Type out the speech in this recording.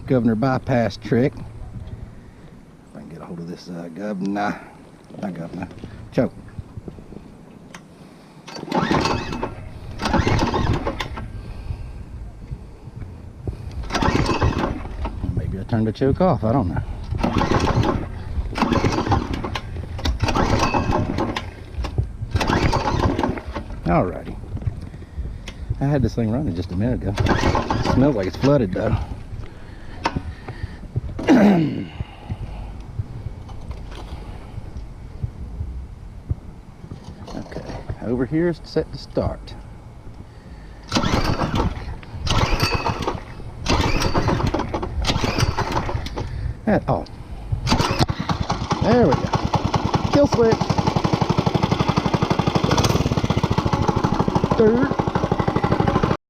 governor bypass trick. If I can get a hold of this governor, not governor, choke. Maybe I turned the choke off, I don't know. Alrighty. I had this thing running just a minute ago. It smells like it's flooded though. Okay, over here is set to start. Oh, there we go. Kill switch. Third.